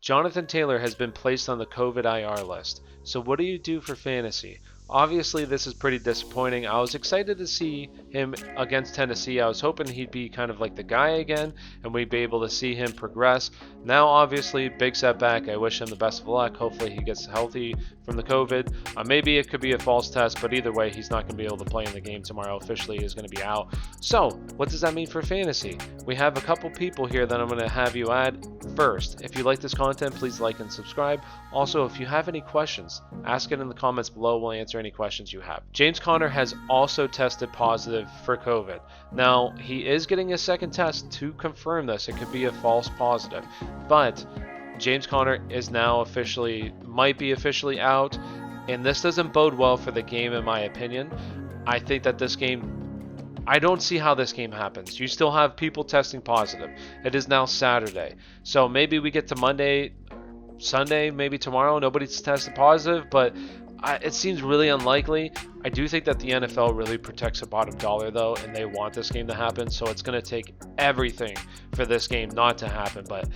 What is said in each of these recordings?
Jonathan Taylor has been placed on the COVID IR list. So what do you do for fantasy? Obviously, this is pretty disappointing. I was excited to see him against Tennessee. I was hoping he'd be kind of like the guy again, and we'd be able to see him progress. Now, obviously, big setback. I wish him the best of luck. Hopefully, he gets healthy from the COVID. Maybe it could be a false test, but either way, he's not going to be able to play in the game tomorrow. Officially, he's going to be out. So, what does that mean for fantasy? We have a couple people here that I'm going to have you add first. If you like this content, please like and subscribe. Also, if you have any questions, ask it in the comments below. We'll answer any questions you have. James Conner has also tested positive for COVID. Now, he is getting a second test to confirm this. It could be a false positive, but James Conner is now might be officially out, and this doesn't bode well for the game in my opinion. I think that this game, I don't see how this game happens. You still have people testing positive. It is now Saturday, so maybe we get to Monday, Sunday, maybe tomorrow, nobody's tested positive, but it seems really unlikely. I do think that the NFL really protects the bottom dollar though, and they want this game to happen, so it's going to take everything for this game not to happen, but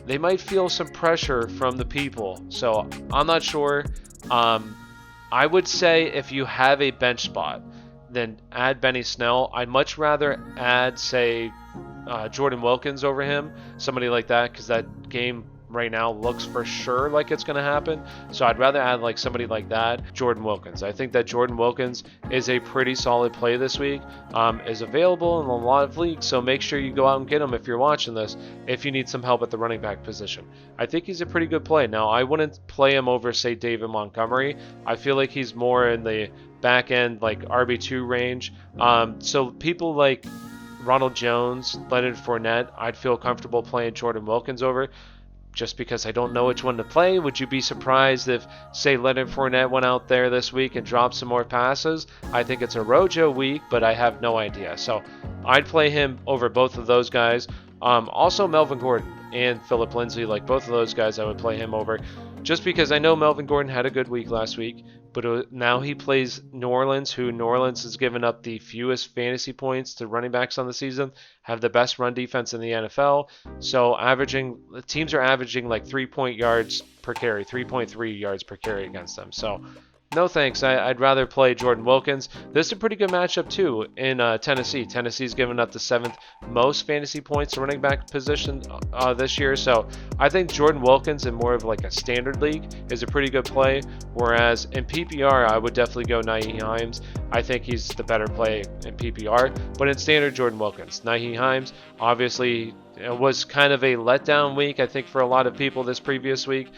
they might feel some pressure from the people, so I'm not sure. I would say if you have a bench spot, then add Benny Snell. I'd much rather add, say, Jordan Wilkins over him, somebody like that, because that game right now looks for sure like it's going to happen. So I'd rather add like somebody like that, Jordan Wilkins. I think that Jordan Wilkins is a pretty solid play this week, is available in a lot of leagues, so make sure you go out and get him if you're watching this, if you need some help at the running back position. I think he's a pretty good play. Now, I wouldn't play him over, say, David Montgomery. I feel like he's more in the back end, like RB2 range. So people like Ronald Jones, Leonard Fournette, I'd feel comfortable playing Jordan Wilkins over, just because I don't know which one to play. Would you be surprised if, say, Leonard Fournette went out there this week and dropped some more passes? I think it's a Rojo week, but I have no idea. So I'd play him over both of those guys. Also, Melvin Gordon and Phillip Lindsay, like both of those guys, I would play him over, just because I know Melvin Gordon had a good week last week, but now he plays New Orleans, who New Orleans has given up the fewest fantasy points to running backs on the season, have the best run defense in the NFL. So teams are averaging like 3 yards per carry, 3.3 yards per carry against them. So no thanks. I'd rather play Jordan Wilkins. This is a pretty good matchup too in Tennessee. Tennessee's given up the 7th most fantasy points to running back position this year. So I think Jordan Wilkins in more of like a standard league is a pretty good play. Whereas in PPR, I would definitely go Nyheim Hines. I think he's the better play in PPR. But in standard, Jordan Wilkins. Nyheim Hines, obviously, it was kind of a letdown week, I think, for a lot of people this previous week.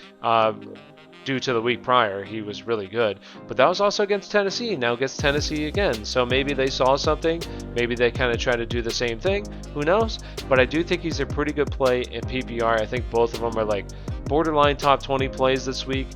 Due to the week prior, he was really good, but that was also against Tennessee. Now against Tennessee again, so maybe they saw something, maybe they kind of try to do the same thing, who knows. But I do think he's a pretty good play in PPR. I think both of them are like borderline top 20 plays this week.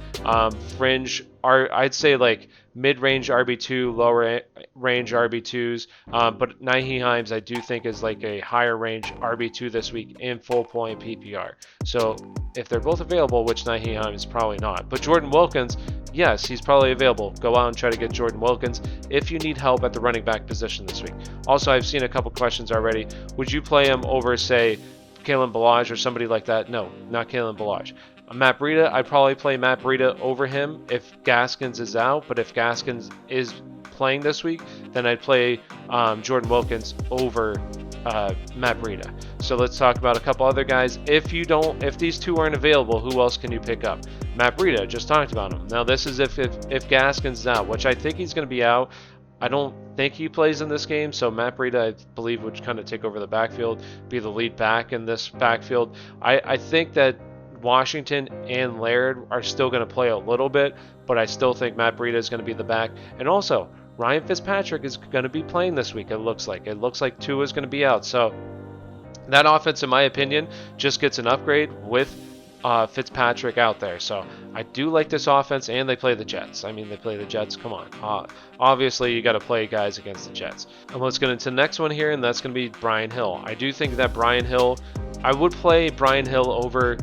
Fringe are, I'd say, like mid-range RB2, lower range RB2s, but Nyheim Hines I do think is like a higher range RB2 this week in full point PPR. So if they're both available, which Nyheim Hines is probably not, but Jordan Wilkins, yes, he's probably available. Go out and try to get Jordan Wilkins if you need help at the running back position this week. Also, I've seen a couple questions already. Would you play him over, say, Kalen Ballage or somebody like that? No, not Kalen Ballage. Matt Breida, I'd probably play Matt Breida over him if Gaskins is out, but if Gaskins is playing this week, then I'd play Jordan Wilkins over Matt Breida. So let's talk about a couple other guys. If these two aren't available, who else can you pick up? Matt Breida, just talked about him. Now this is if Gaskins is out, which I think he's going to be out. I don't think he plays in this game, so Matt Breida, I believe, would kind of take over the backfield, be the lead back in this backfield. I think that Washington and Laird are still going to play a little bit, but I still think Matt Breida is going to be the back. And also, Ryan Fitzpatrick is going to be playing this week, it looks like. It looks like Tua is going to be out. So that offense, in my opinion, just gets an upgrade with Fitzpatrick out there. So I do like this offense, and they play the Jets. I mean, they play the Jets. Come on. Obviously, you got to play guys against the Jets. And let's get into the next one here, and that's going to be Brian Hill. I do think that Brian Hill, I would play Brian Hill over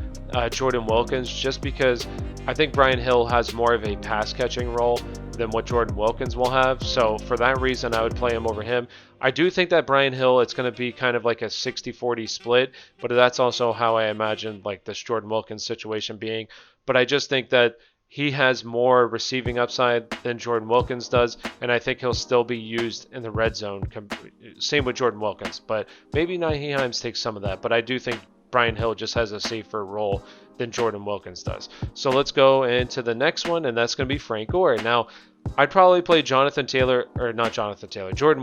Jordan Wilkins, just because I think Brian Hill has more of a pass catching role than what Jordan Wilkins will have. So for that reason, I would play him over him. I do think that Brian Hill, it's going to be kind of like a 60-40 split, but that's also how I imagine like this Jordan Wilkins situation being. But I just think that he has more receiving upside than Jordan Wilkins does, and I think he'll still be used in the red zone. Same with Jordan Wilkins, but maybe Nyheim Hines takes some of that. But I do think Brian Hill just has a safer role than Jordan Wilkins does. So let's go into the next one, and that's going to be Frank Gore. Now, I'd probably play Jordan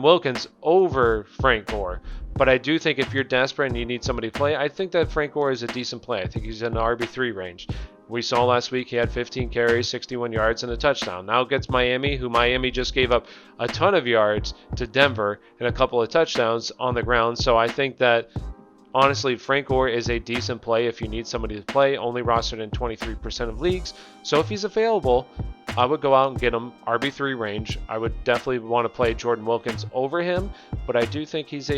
Wilkins over Frank Gore. But I do think if you're desperate and you need somebody to play, I think that Frank Gore is a decent play. I think he's in the RB3 range. We saw last week he had 15 carries, 61 yards, and a touchdown. Now gets Miami, who Miami just gave up a ton of yards to Denver and a couple of touchdowns on the ground. So I think that, honestly, Frank Gore is a decent play if you need somebody to play, only rostered in 23% of leagues. So if he's available, I would go out and get him RB3 range. I would definitely want to play Jordan Wilkins over him, but I do think he's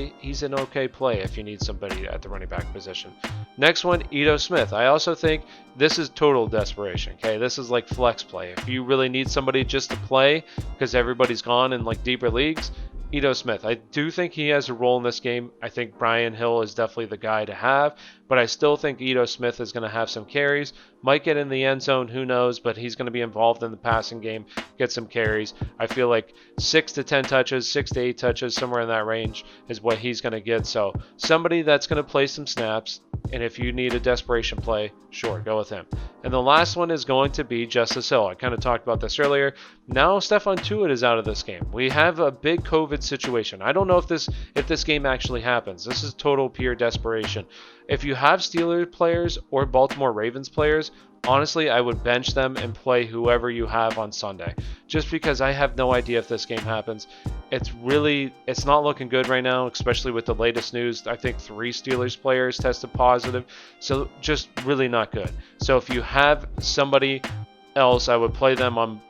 an okay play if you need somebody at the running back position. Next one, Ito Smith. I also think this is total desperation. Okay, this is like flex play. If you really need somebody just to play because everybody's gone in like deeper leagues, Ito Smith. I do think he has a role in this game. I think Brian Hill is definitely the guy to have, but I still think Ito Smith is going to have some carries. Might get in the end zone, who knows, but he's going to be involved in the passing game, get some carries. I feel like 6 to 10 touches, 6 to 8 touches, somewhere in that range is what he's going to get. So somebody that's going to play some snaps, and if you need a desperation play, sure, go with him. And the last one is going to be Justice Hill. I kind of talked about this earlier. Now Stephon Tuitt is out of this game. We have a big COVID situation. I don't know if this game actually happens. This is total pure desperation. If you have Steelers players or Baltimore Ravens players, honestly, I would bench them and play whoever you have on Sunday. Just because I have no idea if this game happens. It's not looking good right now, especially with the latest news. I think 3 Steelers players tested positive. So just really not good. So if you have somebody else, I would play them on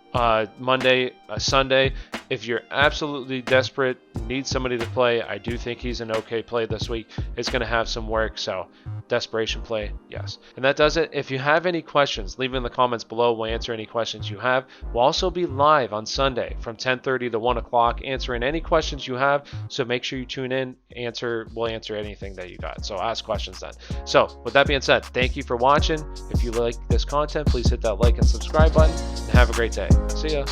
Monday, Sunday. If you're absolutely desperate, need somebody to play, I do think he's an okay play this week. It's going to have some work, so desperation play, yes. And that does it. If you have any questions, leave them in the comments below. We'll answer any questions you have. We'll also be live on Sunday from 10:30 to 1 o'clock answering any questions you have, so make sure you tune in. We'll answer anything that you got, so ask questions then. So with that being said, thank you for watching. If you like this content, please hit that like and subscribe button, and have a great day. See ya.